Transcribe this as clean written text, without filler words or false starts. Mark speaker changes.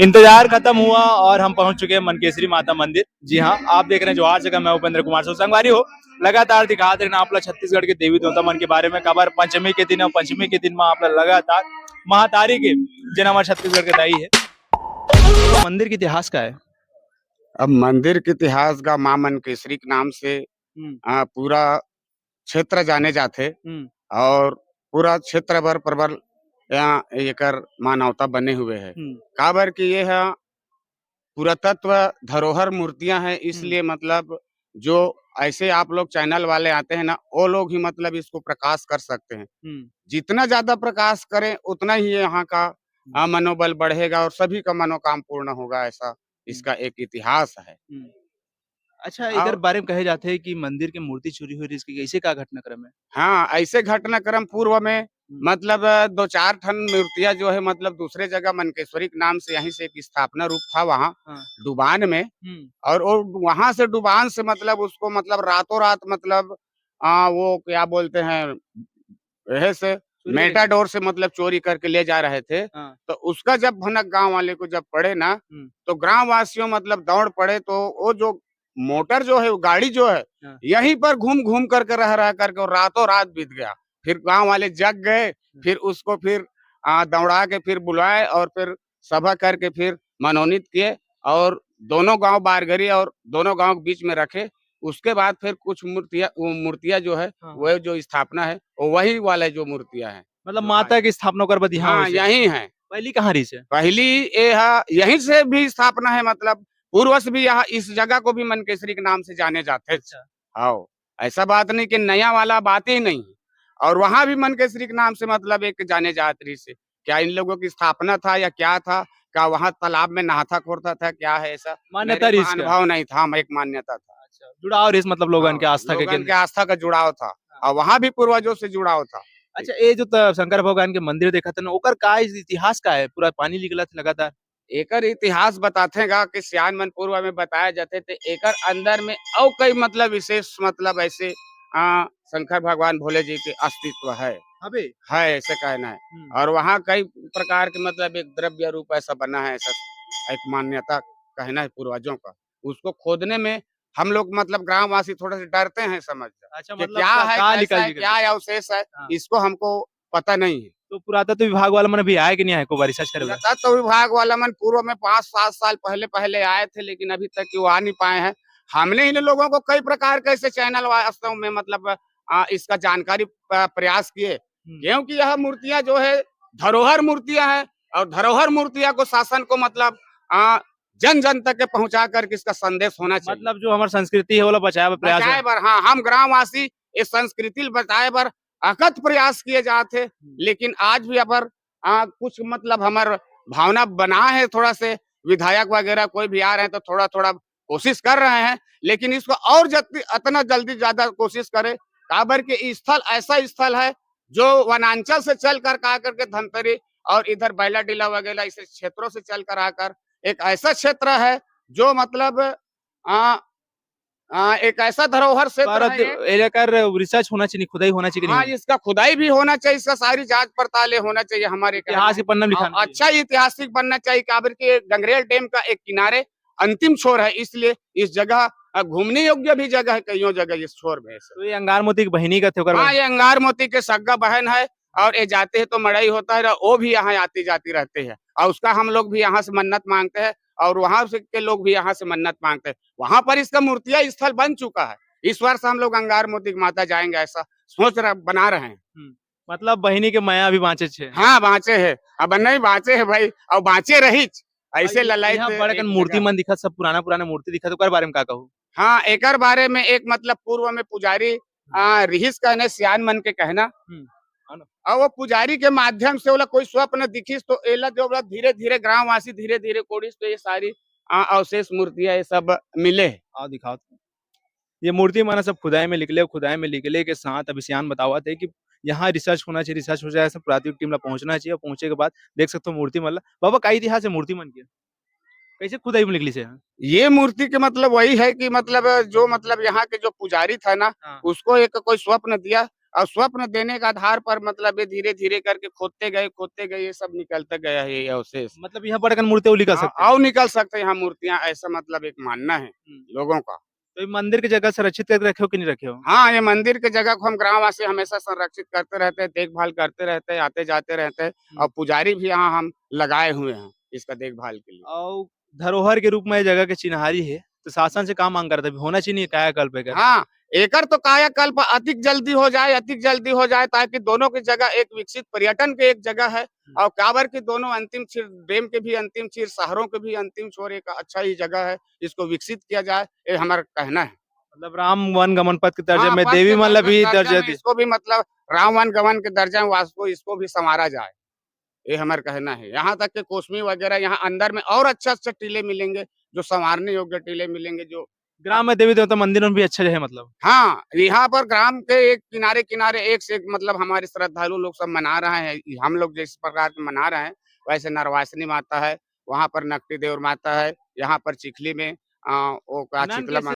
Speaker 1: इंतजार खत्म हुआ और हम पहुंच चुके हैं मनकेश्वरी माता मंदिर। जी हाँ, आप देख रहे हैं जवाहर जगह, मैं उपेंद्र कुमार संगवारी हो। लगातार दिखाते रहना आप लोग छत्तीसगढ़ के देवी देवता मन के बारे में खबर। पंचमी के दिन और पंचमी के दिन में आप लोग लगातार महातारी के जिन हमारे छत्तीसगढ़ के दाई है। तो मंदिर के इतिहास का है।
Speaker 2: अब मंदिर के इतिहास का मां मनकेश्वरी के नाम से पूरा क्षेत्र जाने जाते और पूरा क्षेत्र भर प्रबल यहाँ एकर मानवता बने हुए है। काबर कि ये है पुरातत्व धरोहर मूर्तियां हैं, इसलिए मतलब जो ऐसे आप लोग चैनल वाले आते हैं ना, वो लोग ही मतलब इसको प्रकाश कर सकते हैं। जितना ज्यादा प्रकाश करें उतना ही यहाँ का मनोबल बढ़ेगा और सभी का मनोकाम पूर्ण होगा, ऐसा इसका एक इतिहास है।
Speaker 1: अच्छा, इधर बारे में कहे जाते हैं कि मंदिर की मूर्ति चोरी हुई, इसकी ऐसे का घटनाक्रम है?
Speaker 2: हाँ, ऐसे घटनाक्रम पूर्व में मतलब 2-4 ठन मूर्तियां जो है मतलब दूसरे जगह मनकेश्वरी के नाम से यहीं से एक स्थापना रूप था वहाँ डुबान में। और वहां से डुबान से मतलब उसको मतलब रातों रात मतलब वो क्या बोलते हैं से मेटाडोर से मतलब चोरी करके ले जा रहे थे। तो उसका जब भनक गांव वाले को जब पड़े ना, तो गांव वासियों मतलब दौड़ पड़े। तो वो जो मोटर जो है, वो गाड़ी जो है यहीं पर घूम घूम करके रह करके रातों रात बीत गया। फिर गांव वाले जग गए, फिर उसको फिर दौड़ा के फिर बुलाए और फिर सभा करके फिर मनोनीत किए और दोनों गांव बारगरी और दोनों गांव के बीच में रखे। उसके बाद फिर कुछ मूर्तियां जो है वह जो स्थापना है वो वही वाले जो मूर्तियां हैं,
Speaker 1: मतलब माता की स्थापना कर बदी।
Speaker 2: हाँ यही है।
Speaker 1: पहली कहाँ रही से?
Speaker 2: पहली यहीं से भी स्थापना है, मतलब पूर्वज भी यहाँ इस जगह को भी मनकेश्वरी के नाम से जाने जाते थे। हाँ, ऐसा बात नहीं कि नया वाला बात ही नहीं। और वहां भी मनकेश्वरी के नाम से मतलब एक जाने जात्री से क्या इन लोगों की स्थापना था या क्या था, क्या वहां तालाब में नहाता खोरता था, क्या है ऐसा
Speaker 1: मान्यता
Speaker 2: अनुभव नहीं था, एक मान्यता था।
Speaker 1: अच्छा, जुड़ाव इस मतलब लोगन के आस्था के
Speaker 2: लोगन के आस्था का जुड़ाव था और वहां भी पूर्वजों से जुड़ाव था।
Speaker 1: अच्छा, ये जो शंकर भगवान के मंदिर देखा था ना, ओकर का इतिहास का है? पूरा पानी निकला था लगातार।
Speaker 2: एकर इतिहास बताते गा कि सियान मन पूर्व में बताया जाते थे। एकर अंदर में और कई मतलब विशेष मतलब ऐसे शंकर भगवान भोले जी के अस्तित्व है ऐसे कहना है। और वहाँ कई प्रकार के मतलब एक द्रव्य रूप ऐसा बना है, ऐसा एक मान्यता कहना है पूर्वजों का। उसको खोदने में हम लोग मतलब ग्रामवासी थोड़े से डरते हैं, समझ
Speaker 1: अच्छा,
Speaker 2: कि
Speaker 1: मतलब
Speaker 2: क्या है, कैसा है,
Speaker 1: निकल
Speaker 2: क्या अवशेष है, इसको हमको पता नहीं है।
Speaker 1: तो पुरातत्व विभाग वाला मन अभी आया कि नहीं आया, को रिसर्च करे?
Speaker 2: पुरातत्व विभाग वाला मन पूर्व में 5-7 साल पहले आए थे, लेकिन अभी तक वो आ नहीं पाए हैं। हमने इन लोगों को कई प्रकार के ऐसे चैनल वास्तव में मतलब इसका जानकारी प्रयास किए, क्योंकि यह मूर्तियां जो है धरोहर मूर्तियां हैं और धरोहर मूर्तियां को शासन को मतलब जन जन तक के पहुंचा कर इसका संदेश होना चाहिए।
Speaker 1: मतलब जो हमारी संस्कृति है वो बचाए प्रयास
Speaker 2: बचाए बर, हाँ, हम ग्रामवासी इस संस्कृति बचाए बर अकथ प्रयास किए जाते। लेकिन आज भी अगर कुछ मतलब हमार भावना बना है, थोड़ा से विधायक वगैरह कोई भी आ रहे हैं तो थोड़ा थोड़ा कोशिश कर रहे हैं, लेकिन इसको और इतना जल्दी ज्यादा कोशिश करे। काबर के स्थल ऐसा स्थल है जो वनांचल से चल कर करके धमतरी और इधर बैला डीला वगैरह इस क्षेत्रों से चल कर आकर एक ऐसा क्षेत्र है जो मतलब एक ऐसा धरोहर क्षेत्र है।
Speaker 1: रिसर्च होना चाहिए, खुदाई होना चाहिए।
Speaker 2: हाँ, इसका खुदाई भी होना चाहिए, इसका सारी जांच पड़ताल होना चाहिए। हमारे
Speaker 1: इतिहास पन्ना लिखाना
Speaker 2: अच्छा ऐतिहासिक बनना चाहिए। काबर के गंगरेल डैम का एक किनारे अंतिम छोर है, इसलिए इस जगह घूमने योग्य भी जगह है, कईयों जगह इस छोर में।
Speaker 1: तो ये अंगार मोती की बहनी का थे?
Speaker 2: हाँ, ये अंगार मोती के सग्गा बहन है और ये जाते हैं तो मड़ई होता है, वो भी यहाँ आती जाती रहते हैं और उसका हम लोग भी यहाँ से मन्नत मांगते हैं और वहां से के लोग भी यहाँ से मन्नत मांगते हैं। वहां पर इसका मूर्तियां स्थल बन चुका है। इस वर्ष हम लोग अंगार मोती की माता जाएंगे, ऐसा सोच बना रहे हैं।
Speaker 1: मतलब बहिनी के माया भी बाँचे छे।
Speaker 2: हाँ, बाँचे है, अब नहीं बाँचे है भाई, और बाँचे रही ऐसे ललाई
Speaker 1: बड़कन मूर्ति मन दिखत, सब पुराना मूर्ति दिखत, ओकर बारे में का कहूँ?
Speaker 2: हाँ, एकर बारे में एक मतलब पूर्व में पुजारी रिहिस कहने सियान मन के कहना और वो पुजारी के माध्यम से ओला कोई स्वप्न दिखिस तो एला जो धीरे धीरे ग्रामवासी धीरे धीरे कोडिस तो ये सारी अवशेष मूर्तियां ये सब मिले।
Speaker 1: दिखाओ ये मूर्ति माना सब खुदाई में निकले के साथ अभी सियान बतावा थे कि यहाँ रिसर्च होना चाहिए, रिसर्च हो जाए, सब प्राथमिक टीम ला पहुंचना चाहिए। पहुंचे के बाद देख सकते हो मूर्ति मतलब बाबा का इतिहास है मूर्ति मन के कैसे खुदाई में निकली से?
Speaker 2: ये मूर्ति के मतलब वही है कि मतलब जो मतलब यहाँ के जो पुजारी था ना, उसको एक कोई स्वप्न दिया और स्वप्न देने के आधार पर मतलब ये धीरे-धीरे करके खोदते गए ये सब निकलते गया है ये अवशेष।
Speaker 1: मतलब यहाँ पर अगर मूर्ति निकल
Speaker 2: हाँ,
Speaker 1: सकते हैं।
Speaker 2: और निकल सकते हैं यहाँ मूर्तियाँ ऐसा मतलब एक मानना है लोगों का।
Speaker 1: तो ये मंदिर की जगह संरक्षित करके रखे हो कि नहीं रखे हो?
Speaker 2: हाँ, ये मंदिर की जगह को हम ग्रामवासी हमेशा संरक्षित करते रहते हैं, देखभाल करते रहते हैं, आते-जाते रहते हैं और पुजारी भी यहाँ हम लगाए हुए हैं, इसका देखभाल के लिए।
Speaker 1: और धरोहर के रूप में ये जगह के चिन्हारी है, तो शासन से का मांग करते हैं? होना चाहिए कायाकल्प एकर?
Speaker 2: हाँ, एकर तो कायाकल्प अधिक जल्दी हो जाए ताकि दोनों की जगह एक विकसित पर्यटन की एक जगह है और कांवर की दोनों अंतिम सिर डैम के भी अंतिम सिर, शहरों के भी अंतिम छोर एक अच्छा ही जगह है, इसको विकसित किया जाए, ये हमारा कहना है।
Speaker 1: मतलब राम वन गमन पथ के दर्जे
Speaker 2: हाँ,
Speaker 1: में
Speaker 2: पथ
Speaker 1: देवी
Speaker 2: के
Speaker 1: मतलब भी
Speaker 2: दर्जा
Speaker 1: दर्जा
Speaker 2: में
Speaker 1: दी।
Speaker 2: इसको भी मतलब रामवन गमन के दर्जा में वास्को इसको भी संवारा जाए, ये हमारा कहना है। यहाँ तक कि कोसमी वगैरह यहाँ अंदर में और अच्छे-अच्छे टीले मिलेंगे, जो संवारने योग्य टीले मिलेंगे जो
Speaker 1: ग्राम में देवी देवता मंदिर में भी अच्छे है मतलब।
Speaker 2: हाँ, यहाँ पर ग्राम के एक किनारे-किनारे एक से एक मतलब हमारे श्रद्धालु लोग सब मना रहे हैं। हम लोग जिस प्रकार से मना रहे हैं, वैसे नरवासिनी माता है, वहाँ पर नकटी देवर माता है, यहाँ पर चिखली में वो का शीतला
Speaker 1: ननकेश्वरी